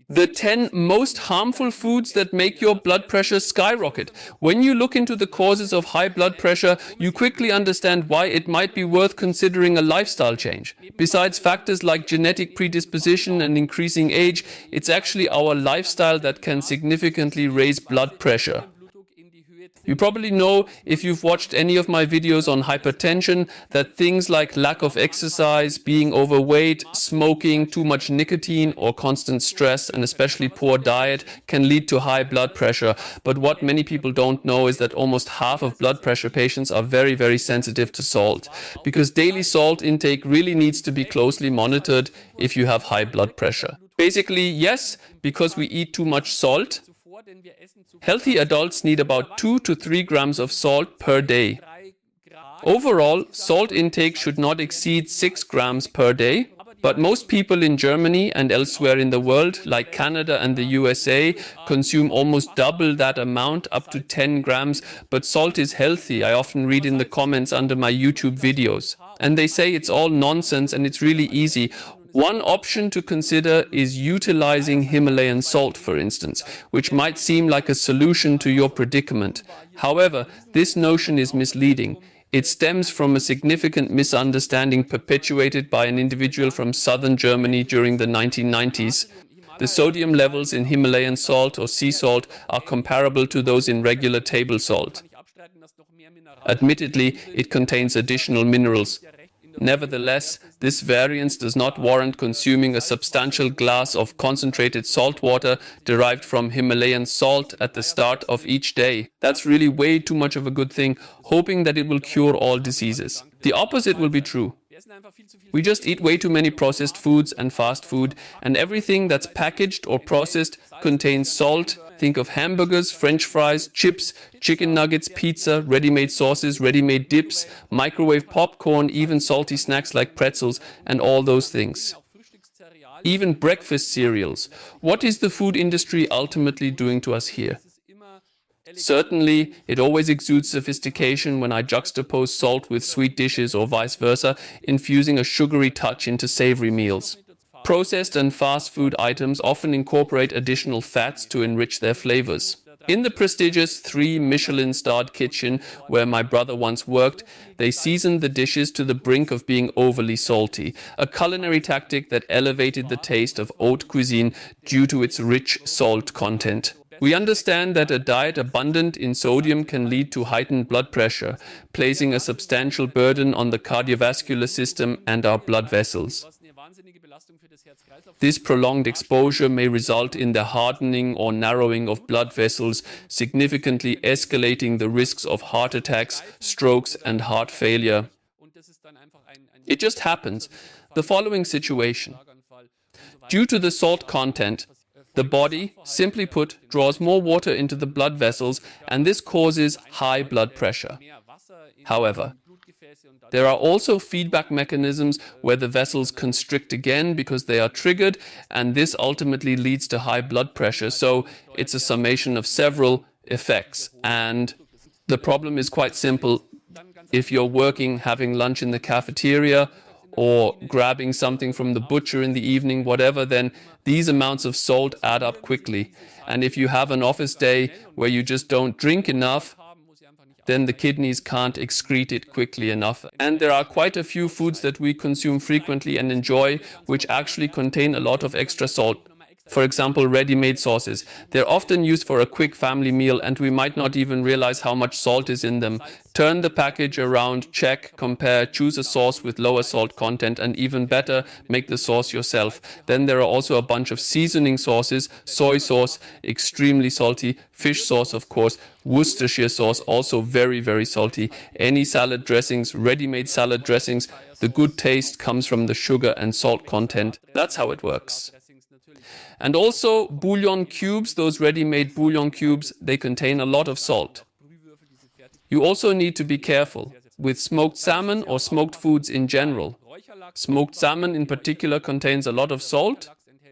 The 10 most harmful foods that make your blood pressure skyrocket. When you look into the causes of high blood pressure, you quickly understand why it might be worth considering a lifestyle change. Besides factors like genetic predisposition and increasing age, it's actually our lifestyle that can significantly raise blood pressure. You probably know, if you've watched any of my videos on hypertension, that things like lack of exercise, being overweight, smoking, too much nicotine or constant stress, and especially poor diet can lead to high blood pressure. But what many people don't know is that almost half of blood pressure patients are very, very sensitive to salt, because daily salt intake really needs to be closely monitored if you have high blood pressure. Basically, yes, because we eat too much salt. Healthy adults need about 2 to 3 grams of salt per day. Overall, salt intake should not exceed 6 grams per day, but most people in Germany and elsewhere in the world, like Canada and the USA, consume almost double that amount, up to 10 grams, but salt is healthy. I often read in the comments under my YouTube videos, and they say it's all nonsense and it's really easy. One option to consider is utilizing Himalayan salt, for instance, which might seem like a solution to your predicament. However, this notion is misleading. It stems from a significant misunderstanding perpetuated by an individual from southern Germany during the 1990s. The sodium levels in Himalayan salt or sea salt are comparable to those in regular table salt. Admittedly, it contains additional minerals. Nevertheless, this variance does not warrant consuming a substantial glass of concentrated salt water derived from Himalayan salt at the start of each day. That's really way too much of a good thing, hoping that it will cure all diseases. The opposite will be true. We just eat way too many processed foods and fast food, and everything that's packaged or processed contains salt. Think of hamburgers, French fries, chips, chicken nuggets, pizza, ready-made sauces, ready-made dips, microwave popcorn, even salty snacks like pretzels, and all those things. Even breakfast cereals. What is the food industry ultimately doing to us here? Certainly, it always exudes sophistication when I juxtapose salt with sweet dishes or vice versa, infusing a sugary touch into savory meals. Processed and fast food items often incorporate additional fats to enrich their flavors. In the prestigious 3 Michelin-starred kitchen where my brother once worked, they seasoned the dishes to the brink of being overly salty, a culinary tactic that elevated the taste of haute cuisine due to its rich salt content. We understand that a diet abundant in sodium can lead to heightened blood pressure, placing a substantial burden on the cardiovascular system and our blood vessels. This prolonged exposure may result in the hardening or narrowing of blood vessels, significantly escalating the risks of heart attacks, strokes, and heart failure. It just happens. The following situation. Due to the salt content, the body, simply put, draws more water into the blood vessels, and this causes high blood pressure. However, there are also feedback mechanisms where the vessels constrict again because they are triggered, and this ultimately leads to high blood pressure. So it's a summation of several effects. And the problem is quite simple. If you're working, having lunch in the cafeteria, or grabbing something from the butcher in the evening, whatever, then these amounts of salt add up quickly. And if you have an office day where you just don't drink enough, then the kidneys can't excrete it quickly enough. And there are quite a few foods that we consume frequently and enjoy which actually contain a lot of extra salt. For example, ready-made sauces. They're often used for a quick family meal and we might not even realize how much salt is in them. Turn the package around, check, compare, choose a sauce with lower salt content, and even better, make the sauce yourself. Then there are also a bunch of seasoning sauces, soy sauce, extremely salty, fish sauce of course, Worcestershire sauce, also very, very salty, any salad dressings, ready-made salad dressings. The good taste comes from the sugar and salt content. That's how it works. And also bouillon cubes, those ready-made bouillon cubes, they contain a lot of salt. You also need to be careful with smoked salmon or smoked foods in general. Smoked salmon in particular contains a lot of salt,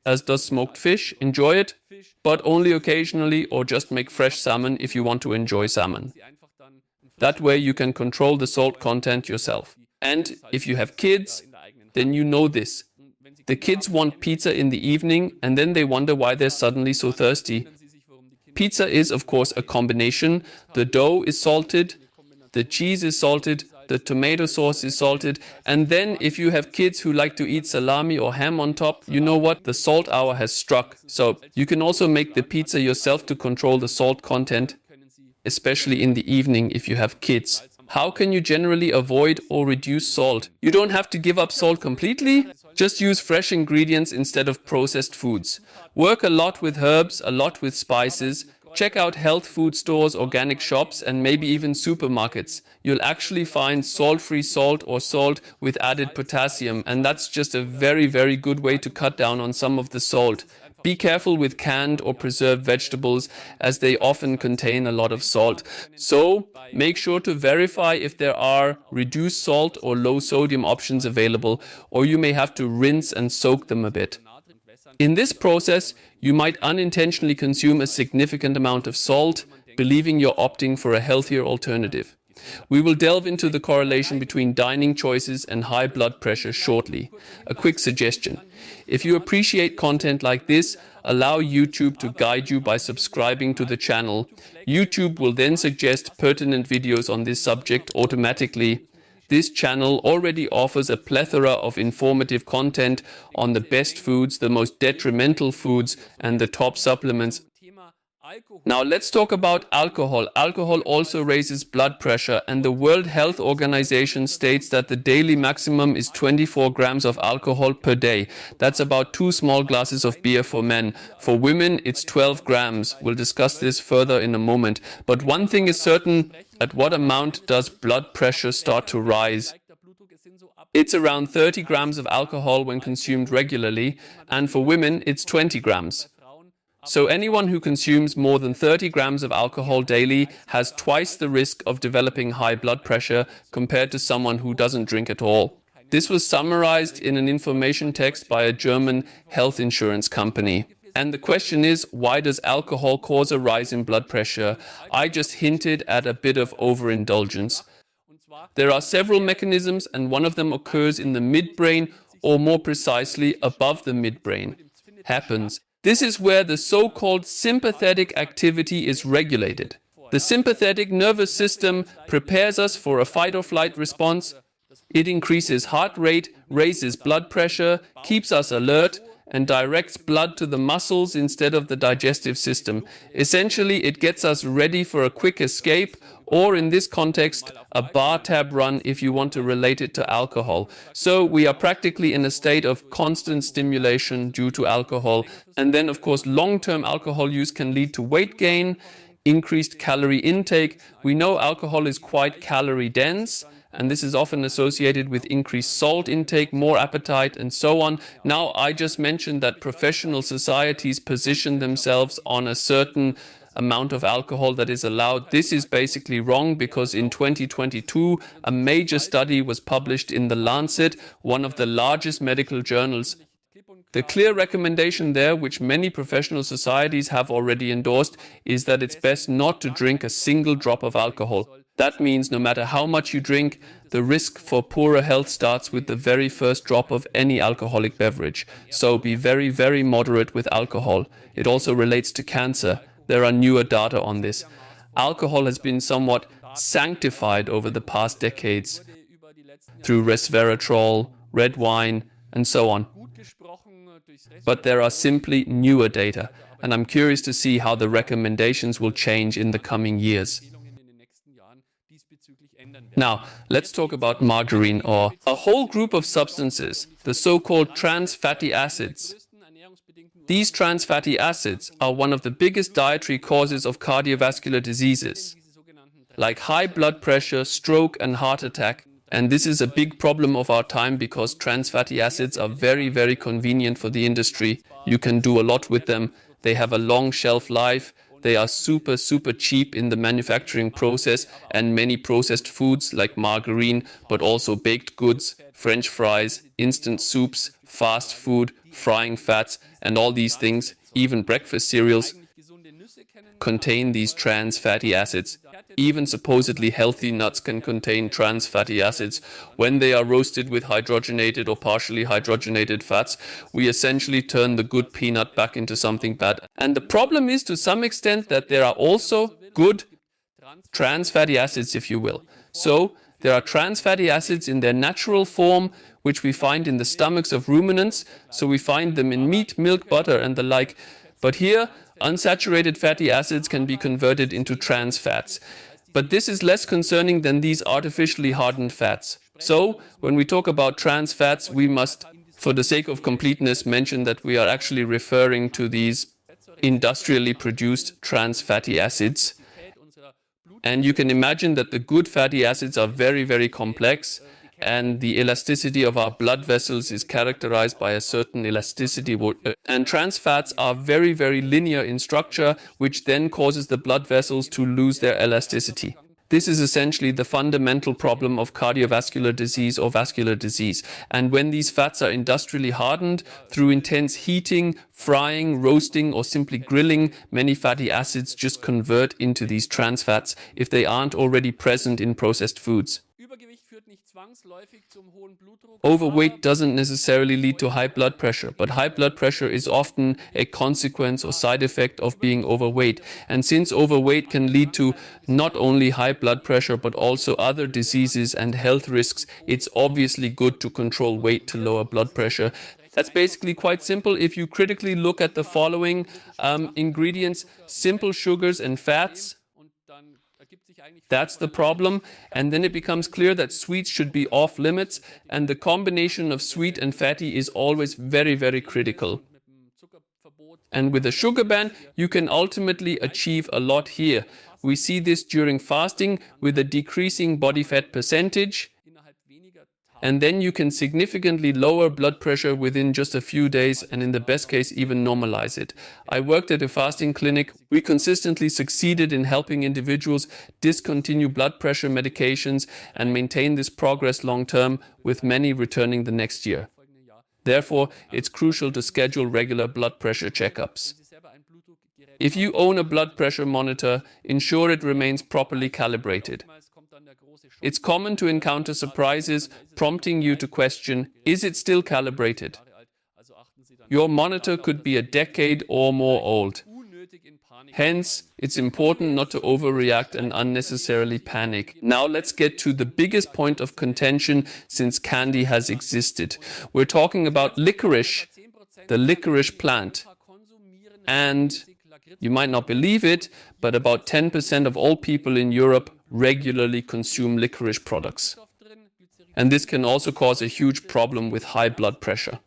as does smoked fish. Enjoy it, but only occasionally, or just make fresh salmon if you want to enjoy salmon. That way you can control the salt content yourself. And if you have kids, then you know this. The kids want pizza in the evening and then they wonder why they're suddenly so thirsty. Pizza is, of course, a combination. The dough is salted, the cheese is salted, the tomato sauce is salted, and then if you have kids who like to eat salami or ham on top, you know what? The salt hour has struck. So you can also make the pizza yourself to control the salt content, especially in the evening if you have kids. How can you generally avoid or reduce salt? You don't have to give up salt completely. Just use fresh ingredients instead of processed foods. Work a lot with herbs, a lot with spices. Check out health food stores, organic shops, and maybe even supermarkets. You'll actually find salt-free salt or salt with added potassium, and that's just a very, very good way to cut down on some of the salt. Be careful with canned or preserved vegetables as they often contain a lot of salt. So make sure to verify if there are reduced salt or low sodium options available, or you may have to rinse and soak them a bit. In this process, you might unintentionally consume a significant amount of salt, believing you're opting for a healthier alternative. We will delve into the correlation between dining choices and high blood pressure shortly. A quick suggestion. If you appreciate content like this, allow YouTube to guide you by subscribing to the channel. YouTube will then suggest pertinent videos on this subject automatically. This channel already offers a plethora of informative content on the best foods, the most detrimental foods, and the top supplements. Now let's talk about alcohol. Alcohol also raises blood pressure, and the World Health Organization states that the daily maximum is 24 grams of alcohol per day. That's about 2 small glasses of beer for men. For women, it's 12 grams. We'll discuss this further in a moment. But one thing is certain, at what amount does blood pressure start to rise? It's around 30 grams of alcohol when consumed regularly, and for women, it's 20 grams. So anyone who consumes more than 30 grams of alcohol daily has twice the risk of developing high blood pressure compared to someone who doesn't drink at all. This was summarized in an information text by a German health insurance company. And the question is, why does alcohol cause a rise in blood pressure? I just hinted at a bit of overindulgence. There are several mechanisms, and one of them occurs in the midbrain, or more precisely above the midbrain. This is where the so-called sympathetic activity is regulated. The sympathetic nervous system prepares us for a fight-or-flight response. It increases heart rate, raises blood pressure, keeps us alert, and directs blood to the muscles instead of the digestive system. Essentially, it gets us ready for a quick escape, or in this context, a bar tab run if you want to relate it to alcohol. So we are practically in a state of constant stimulation due to alcohol. And then, of course, long-term alcohol use can lead to weight gain, increased calorie intake. We know alcohol is quite calorie dense, and this is often associated with increased salt intake, more appetite, and so on. Now, I just mentioned that professional societies position themselves on a certain amount of alcohol that is allowed. This is basically wrong, because in 2022, a major study was published in The Lancet, one of the largest medical journals. The clear recommendation there, which many professional societies have already endorsed, is that it's best not to drink a single drop of alcohol. That means no matter how much you drink, the risk for poorer health starts with the very first drop of any alcoholic beverage. So be very, very moderate with alcohol. It also relates to cancer. There are newer data on this. Alcohol has been somewhat sanctified over the past decades through resveratrol, red wine, and so on. But there are simply newer data, and I'm curious to see how the recommendations will change in the coming years. Now, let's talk about margarine, or a whole group of substances, the so-called trans fatty acids. These trans fatty acids are one of the biggest dietary causes of cardiovascular diseases, like high blood pressure, stroke, and heart attack. And this is a big problem of our time, because trans fatty acids are very, very convenient for the industry. You can do a lot with them. They have a long shelf life. They are super, super cheap in the manufacturing process, and many processed foods like margarine, but also baked goods, French fries, instant soups, fast food, frying fats, and all these things, even breakfast cereals, contain these trans fatty acids. Even supposedly healthy nuts can contain trans fatty acids. When they are roasted with hydrogenated or partially hydrogenated fats, we essentially turn the good peanut back into something bad. And the problem is to some extent that there are also good trans fatty acids, if you will. So there are trans fatty acids in their natural form, which we find in the stomachs of ruminants. So we find them in meat, milk, butter, and the like. But here, unsaturated fatty acids can be converted into trans fats. But this is less concerning than these artificially hardened fats. So when we talk about trans fats, we must, for the sake of completeness, mention that we are actually referring to these industrially produced trans fatty acids. And you can imagine that the good fatty acids are very, very complex, and the elasticity of our blood vessels is characterized by a certain elasticity. And trans fats are very, very linear in structure, which then causes the blood vessels to lose their elasticity. This is essentially the fundamental problem of cardiovascular disease or vascular disease. And when these fats are industrially hardened through intense heating, frying, roasting, or simply grilling, many fatty acids just convert into these trans fats if they aren't already present in processed foods. Overweight doesn't necessarily lead to high blood pressure, but high blood pressure is often a consequence or side effect of being overweight. And since overweight can lead to not only high blood pressure, but also other diseases and health risks, it's obviously good to control weight to lower blood pressure. That's basically quite simple. If you critically look at the following ingredients, simple sugars and fats, that's the problem. And then it becomes clear that sweets should be off limits, and the combination of sweet and fatty is always very, very critical. And with a sugar ban, you can ultimately achieve a lot here. We see this during fasting with a decreasing body fat percentage. And then you can significantly lower blood pressure within just a few days, and in the best case even normalize it. I worked at a fasting clinic. We consistently succeeded in helping individuals discontinue blood pressure medications and maintain this progress long term, with many returning the next year. Therefore, it's crucial to schedule regular blood pressure checkups. If you own a blood pressure monitor, ensure it remains properly calibrated. It's common to encounter surprises prompting you to question, is it still calibrated? Your monitor could be a decade or more old. Hence, it's important not to overreact and unnecessarily panic. Now let's get to the biggest point of contention since candy has existed. We're talking about licorice, the licorice plant. And you might not believe it, but about 10% of all people in Europe regularly consume licorice products. And this can also cause a huge problem with high blood pressure.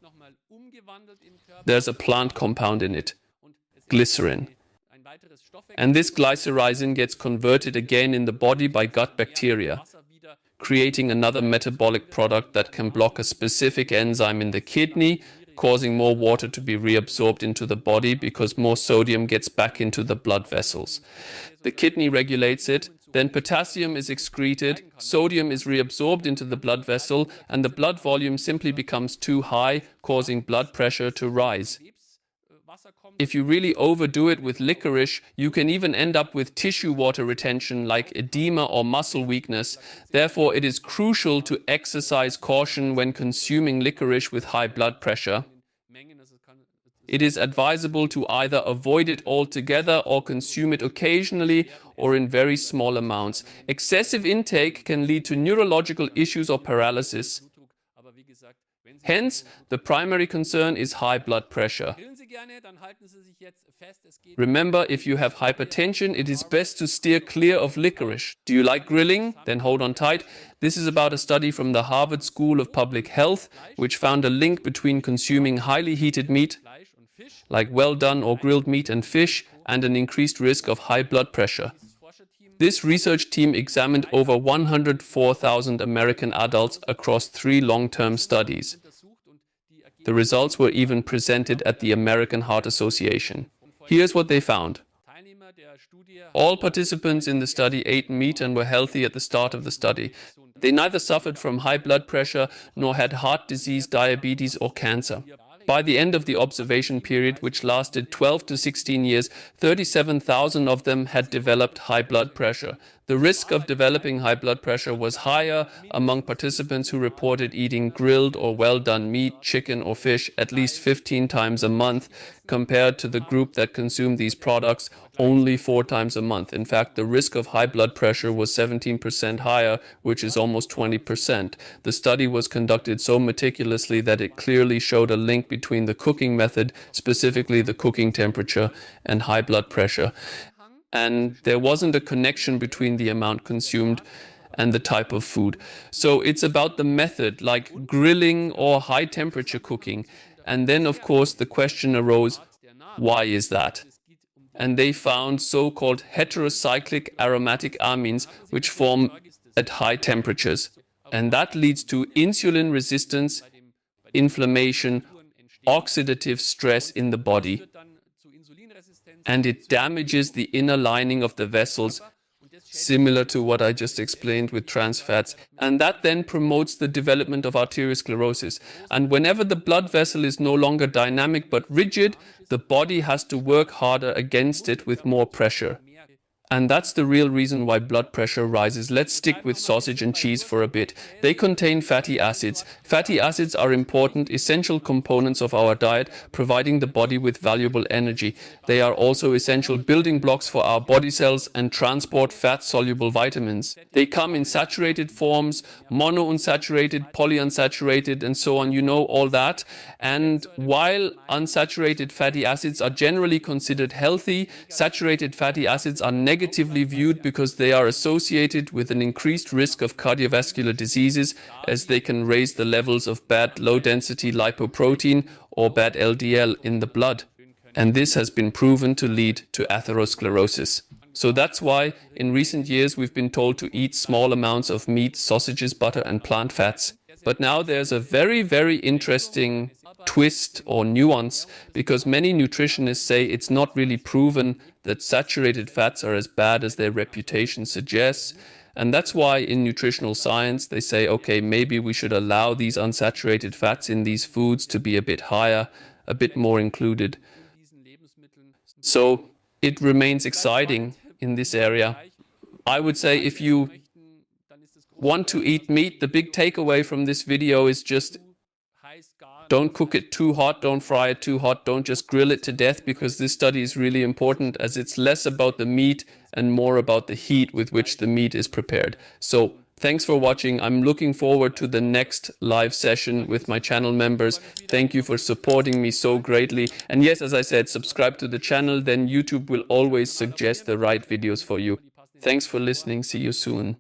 There's a plant compound in it, glycerin. And this glycyrrhizin gets converted again in the body by gut bacteria, creating another metabolic product that can block a specific enzyme in the kidney, causing more water to be reabsorbed into the body because more sodium gets back into the blood vessels. The kidney regulates it, then potassium is excreted, sodium is reabsorbed into the blood vessel, and the blood volume simply becomes too high, causing blood pressure to rise. If you really overdo it with licorice, you can even end up with tissue water retention like edema or muscle weakness. Therefore, it is crucial to exercise caution when consuming licorice with high blood pressure. It is advisable to either avoid it altogether or consume it occasionally or in very small amounts. Excessive intake can lead to neurological issues or paralysis. Hence, the primary concern is high blood pressure. Remember, if you have hypertension, it is best to steer clear of licorice. Do you like grilling? Then hold on tight. This is about a study from the Harvard School of Public Health, which found a link between consuming highly heated meat, like well-done or grilled meat and fish, and an increased risk of high blood pressure. This research team examined over 104,000 American adults across 3 long-term studies. The results were even presented at the American Heart Association. Here's what they found. All participants in the study ate meat and were healthy at the start of the study. They neither suffered from high blood pressure nor had heart disease, diabetes, or cancer. By the end of the observation period, which lasted 12 to 16 years, 37,000 of them had developed high blood pressure. The risk of developing high blood pressure was higher among participants who reported eating grilled or well-done meat, chicken or fish at least 15 times a month, compared to the group that consumed these products only 4 times a month. In fact, the risk of high blood pressure was 17% higher, which is almost 20%. The study was conducted so meticulously that it clearly showed a link between the cooking method, specifically the cooking temperature, and high blood pressure. And there wasn't a connection between the amount consumed and the type of food. So it's about the method, like grilling or high temperature cooking. And then, of course, the question arose, why is that? And they found so-called heterocyclic aromatic amines, which form at high temperatures. And that leads to insulin resistance, inflammation, oxidative stress in the body. And it damages the inner lining of the vessels, similar to what I just explained with trans fats. And that then promotes the development of arteriosclerosis. And whenever the blood vessel is no longer dynamic but rigid, the body has to work harder against it with more pressure. And that's the real reason why blood pressure rises. Let's stick with sausage and cheese for a bit. They contain fatty acids. Fatty acids are important, essential components of our diet, providing the body with valuable energy. They are also essential building blocks for our body cells and transport fat-soluble vitamins. They come in saturated forms, monounsaturated, polyunsaturated, and so on. You know all that. And while unsaturated fatty acids are generally considered healthy, saturated fatty acids are negatively viewed because they are associated with an increased risk of cardiovascular diseases, as they can raise the levels of bad low-density lipoprotein or bad LDL in the blood. And this has been proven to lead to atherosclerosis. So that's why in recent years we've been told to eat small amounts of meat, sausages, butter and plant fats. But now there's a very, very interesting twist or nuance, because many nutritionists say it's not really proven that saturated fats are as bad as their reputation suggests. And that's why in nutritional science they say, okay, maybe we should allow these unsaturated fats in these foods to be a bit higher, a bit more included. So it remains exciting in this area. I would say if you want to eat meat, the big takeaway from this video is just don't cook it too hot, don't fry it too hot, don't just grill it to death, because this study is really important, as it's less about the meat and more about the heat with which the meat is prepared. So thanks for watching. I'm looking forward to the next live session with my channel members. Thank you for supporting me so greatly. And yes, as I said, subscribe to the channel, then YouTube will always suggest the right videos for you. Thanks for listening. See you soon.